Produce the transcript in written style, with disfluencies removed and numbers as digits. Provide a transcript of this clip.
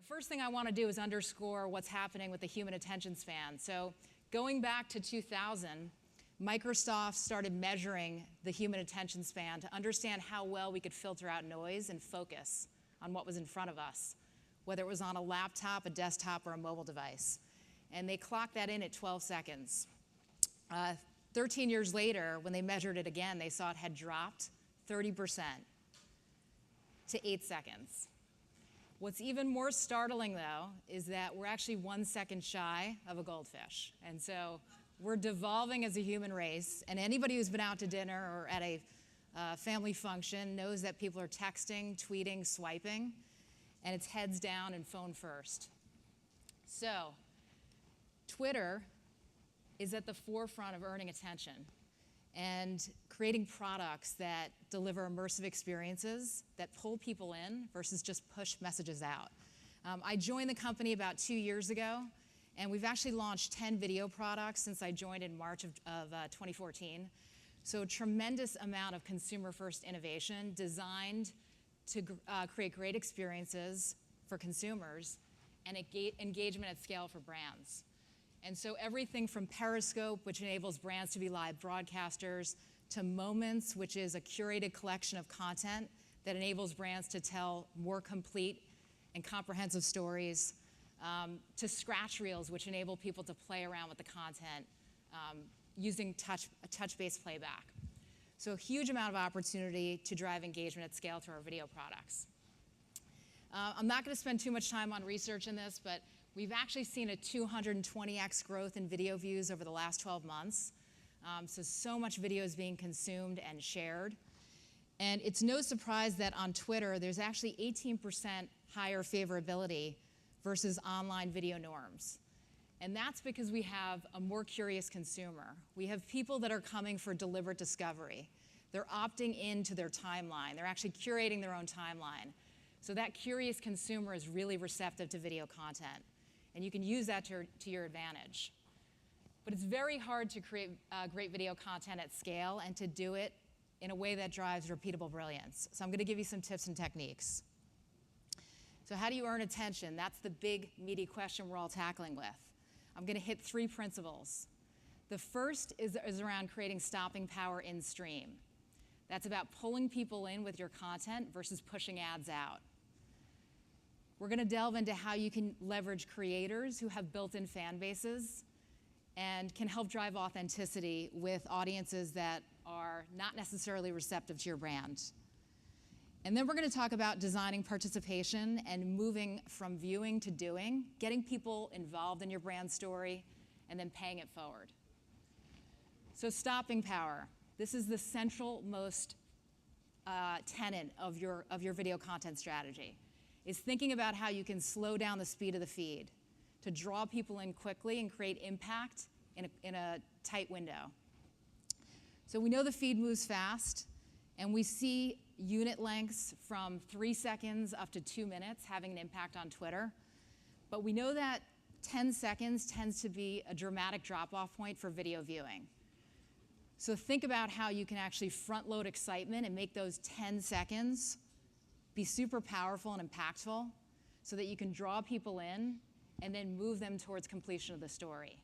first thing I want to do is underscore what's happening with the human attention span. So going back to 2000, Microsoft started measuring the human attention span to understand how well we could filter out noise and focus on what was in front of us, whether it was on a laptop, a desktop, or a mobile device. And they clocked that in at 12 seconds. 13 years later, when they measured it again, they saw it had dropped 30% to 8 seconds. What's even more startling, though, is that we're actually 1 second shy of a goldfish. And so we're devolving as a human race. And anybody who's been out to dinner or at a family function knows that people are texting, tweeting, swiping, and it's heads down and phone first. So Twitter is at the forefront of earning attention and creating products that deliver immersive experiences that pull people in versus just push messages out. I joined the company about 2 years ago, and we've actually launched 10 video products since I joined in March of 2014. So a tremendous amount of consumer-first innovation designed to create great experiences for consumers and engagement at scale for brands. And so everything from Periscope, which enables brands to be live broadcasters, to Moments, which is a curated collection of content that enables brands to tell more complete and comprehensive stories, to Scratch Reels, which enable people to play around with the content using touch-based playback. So a huge amount of opportunity to drive engagement at scale through our video products. I'm not going to spend too much time on research in this, but we've actually seen a 220x growth in video views over the last 12 months. So much video is being consumed and shared. And it's no surprise that on Twitter, there's actually 18% higher favorability versus online video norms. And that's because we have a more curious consumer. We have people that are coming for deliberate discovery. They're opting into their timeline. They're actually curating their own timeline. So that curious consumer is really receptive to video content. And you can use that to your advantage. But it's very hard to create great video content at scale and to do it in a way that drives repeatable brilliance. So I'm going to give you some tips and techniques. So how do you earn attention? That's the big, meaty question we're all tackling with. I'm going to hit 3 principles. The first is around creating stopping power in stream. That's about pulling people in with your content versus pushing ads out. We're going to delve into how you can leverage creators who have built-in fan bases and can help drive authenticity with audiences that are not necessarily receptive to your brand. And then we're going to talk about designing participation and moving from viewing to doing, getting people involved in your brand story, and then paying it forward. So stopping power. This is the central most tenet of your video content strategy, is thinking about how you can slow down the speed of the feed to draw people in quickly and create impact in a tight window. So we know the feed moves fast, and we see unit lengths from 3 seconds up to 2 minutes having an impact on Twitter. But we know that 10 seconds tends to be a dramatic drop-off point for video viewing. So think about how you can actually front-load excitement and make those 10 seconds be super powerful and impactful so that you can draw people in and then move them towards completion of the story.